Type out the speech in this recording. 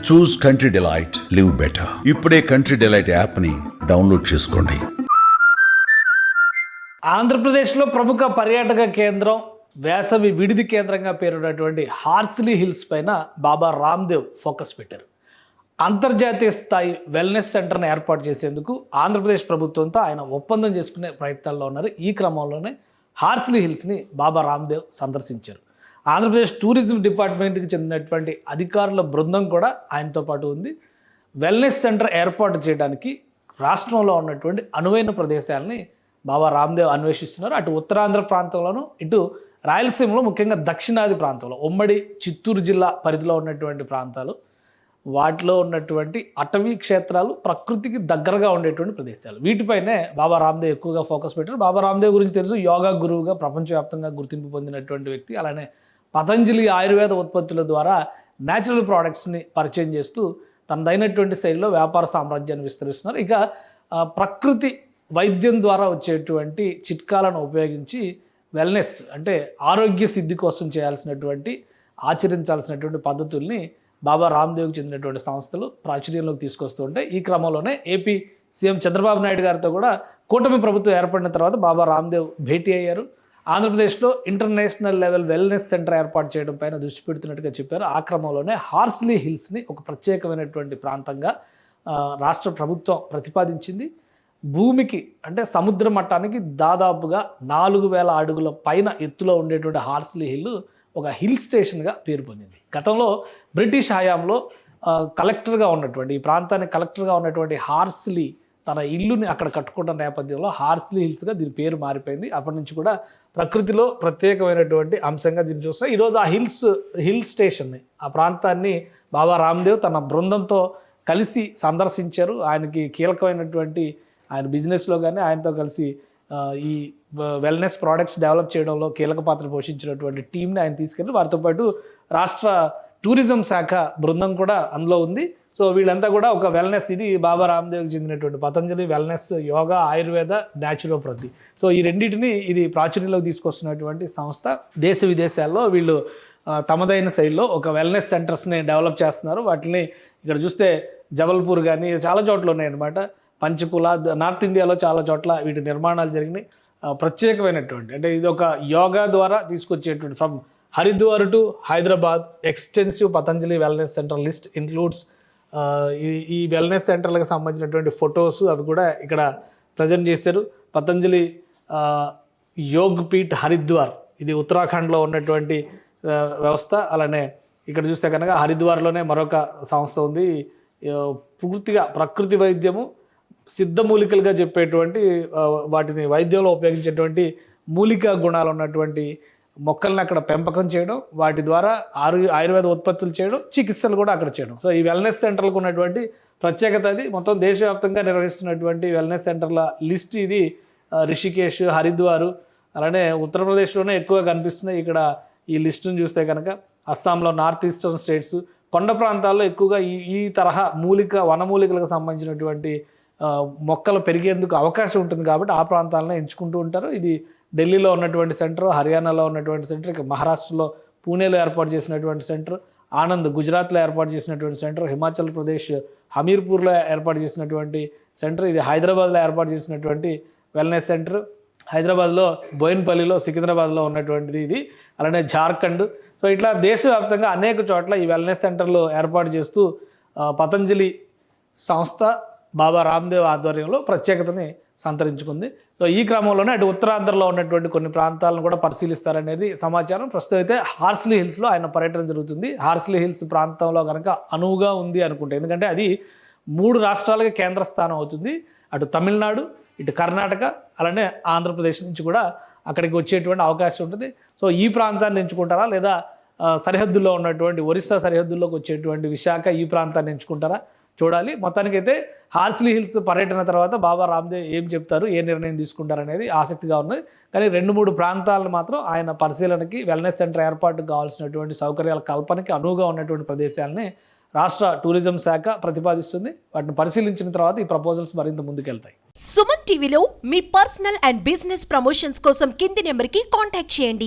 చూస్ country delight, live better. ఇప్పుడే country delight యాప్ని download చేసుకోండి. ఆంధ్రప్రదేశ్లో ప్రముఖ పర్యాటక కేంద్రం, వేసవి విడిది కేంద్రంగా పేరున్నటువంటి హార్సిలీ హిల్స్ పైన బాబా రామ్దేవ్ ఫోకస్ పెట్టారు. అంతర్జాతీయ స్థాయి వెల్నెస్ సెంటర్ను ఏర్పాటు చేసేందుకు ఆంధ్రప్రదేశ్ ప్రభుత్వంతో ఆయన ఒప్పందం చేసుకునే ప్రయత్నాల్లో ఉన్నారు. ఈ క్రమంలోనే హార్సిలీ హిల్స్ని బాబా రామ్దేవ్ సందర్శించారు. ఆంధ్రప్రదేశ్ టూరిజం డిపార్ట్మెంట్కి చెందినటువంటి అధికారుల బృందం కూడా ఆయనతో పాటు ఉంది. వెల్నెస్ సెంటర్ ఏర్పాటు చేయడానికి రాష్ట్రంలో ఉన్నటువంటి అనువైన ప్రదేశాలని బాబా రామ్దేవ్ అన్వేషిస్తున్నారు. అటు ఉత్తరాంధ్ర ప్రాంతంలోనూ, ఇటు రాయలసీమలో, ముఖ్యంగా దక్షిణాది ప్రాంతంలో, ఉమ్మడి చిత్తూరు జిల్లా పరిధిలో ఉన్నటువంటి ప్రాంతాలు, వాటిలో ఉన్నటువంటి అటవీ క్షేత్రాలు, ప్రకృతికి దగ్గరగా ఉండేటువంటి ప్రదేశాలు, వీటిపైనే బాబా రామ్దేవ్ ఎక్కువగా ఫోకస్ పెట్టారు. బాబా రామ్దేవ్ గురించి తెలుసు, యోగా గురువుగా ప్రపంచవ్యాప్తంగా గుర్తింపు పొందినటువంటి వ్యక్తి. అలానే పతంజలి ఆయుర్వేద ఉత్పత్తుల ద్వారా న్యాచురల్ ప్రోడక్ట్స్ని పరిచయం చేస్తూ తనదైనటువంటి శైలిలో వ్యాపార సామ్రాజ్యాన్ని విస్తరిస్తున్నారు. ఇక ప్రకృతి వైద్యం ద్వారా వచ్చేటువంటి చిట్కాలను ఉపయోగించి వెల్నెస్ అంటే ఆరోగ్య సిద్ధి కోసం చేయాల్సినటువంటి, ఆచరించాల్సినటువంటి పద్ధతుల్ని బాబా రామ్దేవ్కి చెందినటువంటి సంస్థలు ప్రాచుర్యంలోకి తీసుకొస్తూ ఉంటాయి. ఈ క్రమంలోనే ఏపీ సీఎం చంద్రబాబు నాయుడు గారితో కూడా కూటమి ప్రభుత్వం ఏర్పడిన తర్వాత బాబా రామ్దేవ్ భేటీ అయ్యారు. ఆంధ్రప్రదేశ్లో ఇంటర్నేషనల్ లెవెల్ వెల్నెస్ సెంటర్ ఏర్పాటు చేయడం పైన దృష్టి పెడుతున్నట్టుగా చెప్పారు. ఆ క్రమంలోనే హార్సిలీ హిల్స్ని ఒక ప్రత్యేకమైనటువంటి ప్రాంతంగా రాష్ట్ర ప్రభుత్వం ప్రతిపాదించింది. భూమికి అంటే సముద్ర మట్టానికి దాదాపుగా 4000 అడుగుల పైన ఎత్తులో ఉండేటువంటి హార్సిలీ హిల్ ఒక హిల్ స్టేషన్గా పేరు పొందింది. గతంలో బ్రిటిష్ హయాంలో కలెక్టర్గా ఉన్నటువంటి, ఈ ప్రాంతానికి కలెక్టర్గా ఉన్నటువంటి హార్సిలీ తన ఇల్లుని అక్కడ కట్టుకుంటున్న నేపథ్యంలో హార్సిలీ హిల్స్గా దీని పేరు మారిపోయింది. అప్పటి నుంచి కూడా ప్రకృతిలో ప్రత్యేకమైనటువంటి అంశంగా దీన్ని చూస్తున్నాం. ఈరోజు ఆ హిల్ స్టేషన్ని, ఆ ప్రాంతాన్ని బాబా రామ్దేవ్ తన బృందంతో కలిసి సందర్శించారు. ఆయనకి కీలకమైనటువంటి, ఆయన బిజినెస్లో కానీ ఆయనతో కలిసి ఈ వెల్నెస్ ప్రోడక్ట్స్ డెవలప్ చేయడంలో కీలక పాత్ర పోషించినటువంటి టీంని ఆయన తీసుకెళ్ళి, వారితో పాటు రాష్ట్ర టూరిజం శాఖ బృందం కూడా అందులో ఉంది. సో వీళ్ళంతా కూడా ఒక వెల్నెస్, ఇది బాబా రామ్దేవ్కి చెందినటువంటి Patanjali wellness, yoga, Ayurveda, naturopathy. So ఈ రెండింటిని ఇది ప్రాచుర్యంలోకి తీసుకొస్తున్నటువంటి సంస్థ. దేశ విదేశాల్లో వీళ్ళు తమదైన శైలిలో ఒక వెల్నెస్ సెంటర్స్ని డెవలప్ చేస్తున్నారు. వాటిని ఇక్కడ చూస్తే జబల్పూర్ కానీ చాలా చోట్ల ఉన్నాయన్నమాట. పంచకుల, నార్త్ ఇండియాలో చాలా చోట్ల వీటి నిర్మాణాలు జరిగినాయి. ప్రత్యేకమైనటువంటి, అంటే ఇది ఒక యోగా ద్వారా తీసుకొచ్చేటువంటి, from Haridwar to Hyderabad extensive Patanjali wellness centre list includes. ఈ వెల్నెస్ సెంటర్లకు సంబంధించినటువంటి ఫొటోస్ అవి కూడా ఇక్కడ ప్రజెంట్ చేశారు. పతంజలి యోగ్ పీఠ్ హరిద్వార్, ఇది ఉత్తరాఖండ్లో ఉన్నటువంటి వ్యవస్థ. అలానే ఇక్కడ చూస్తే కనుక హరిద్వార్లోనే మరొక సంస్థ ఉంది. పూర్తిగా ప్రకృతి వైద్యము, సిద్ధ మూలికలుగా చెప్పేటువంటి, వాటిని వైద్యంలో ఉపయోగించేటువంటి మూలికా గుణాలు ఉన్నటువంటి మొక్కల్ని అక్కడ పెంపకం చేయడం, వాటి ద్వారా ఆయుర్వేద ఉత్పత్తులు చేయడం, చికిత్సలు కూడా అక్కడ చేయడం. సో ఈ వెల్నెస్ సెంటర్లకు ఉన్నటువంటి ప్రత్యేకత అది. మొత్తం దేశవ్యాప్తంగా నిర్వహిస్తున్నటువంటి వెల్నెస్ సెంటర్ల లిస్ట్ ఇది. రిషికేష్, హరిద్వారు, అలానే ఉత్తరప్రదేశ్లోనే ఎక్కువగా కనిపిస్తున్నాయి. ఇక్కడ ఈ లిస్టును చూస్తే కనుక అస్సాంలో, నార్త్ ఈస్టర్న్ స్టేట్స్, కొండ ప్రాంతాల్లో ఎక్కువగా ఈ తరహా వనమూలికలకు సంబంధించినటువంటి మొక్కలు పెరిగేందుకు అవకాశం ఉంటుంది కాబట్టి ఆ ప్రాంతాలను ఎంచుకుంటూ ఉంటారు. ఇది ఢిల్లీలో ఉన్నటువంటి సెంటర్, హర్యానాలో ఉన్నటువంటి సెంటర్, ఇక మహారాష్ట్రలో పూణేలో ఏర్పాటు చేసినటువంటి సెంటర్, ఆనంద్ గుజరాత్లో ఏర్పాటు చేసినటువంటి సెంటర్, హిమాచల్ ప్రదేశ్ హమీర్పూర్లో ఏర్పాటు చేసినటువంటి సెంటర్, ఇది హైదరాబాద్లో ఏర్పాటు చేసినటువంటి వెల్నెస్ సెంటర్, హైదరాబాద్లో బోయిన్పల్లిలో, సికింద్రాబాద్లో ఉన్నటువంటిది ఇది. అలానే జార్ఖండ్. సో ఇట్లా దేశవ్యాప్తంగా అనేక చోట్ల ఈ వెల్నెస్ సెంటర్లు ఏర్పాటు చేస్తూ పతంజలి సంస్థ బాబా రామ్దేవ్ ఆధ్వర్యంలో ప్రత్యేకతని సంతరించుకుంది. సో ఈ క్రమంలోనే అటు ఉత్తరాంధ్రలో ఉన్నటువంటి కొన్ని ప్రాంతాలను కూడా పరిశీలిస్తారనేది సమాచారం. ప్రస్తుతం అయితే హార్సిలీ హిల్స్లో ఆయన పర్యటన జరుగుతుంది. హార్సిలీ హిల్స్ ప్రాంతంలో కనుక అనువుగా ఉంది అనుకుంటే, ఎందుకంటే అది 3 రాష్ట్రాలకి కేంద్ర స్థానం అవుతుంది. అటు తమిళనాడు, ఇటు కర్ణాటక, అలానే ఆంధ్రప్రదేశ్ నుంచి కూడా అక్కడికి వచ్చేటువంటి అవకాశం ఉంటుంది. సో ఈ ప్రాంతాన్ని ఎంచుకుంటారా, లేదా సరిహద్దుల్లో ఉన్నటువంటి ఒరిస్సా సరిహద్దుల్లోకి వచ్చేటువంటి విశాఖ, ఈ ప్రాంతాన్ని ఎంచుకుంటారా చూడాలి. మొత్తానికైతే హార్సిలీ హిల్స్ పర్యటన తర్వాత బాబా రామ్దేవ్ ఏం చెప్తారు, ఏ నిర్ణయం తీసుకుంటారనేది ఆసక్తిగా ఉంది. కానీ 2-3 ప్రాంతాలను మాత్రం ఆయన పరిశీలనకి, వెల్నెస్ సెంటర్ ఏర్పాటుకు కావాల్సినటువంటి సౌకర్యాల కల్పనకి అనువుగా ఉన్నటువంటి ప్రదేశాలని రాష్ట్ర టూరిజం శాఖ ప్రతిపాదిస్తుంది. వాటిని పరిశీలించిన తర్వాత ఈ ప్రపోజల్స్ మరింత ముందుకెళ్తాయి. సుమన్ టీవీలో మీ పర్సనల్ అండ్ బిజినెస్ ప్రమోషన్స్ కోసం కింది నెంబర్కి కాంటాక్ట్ చేయండి.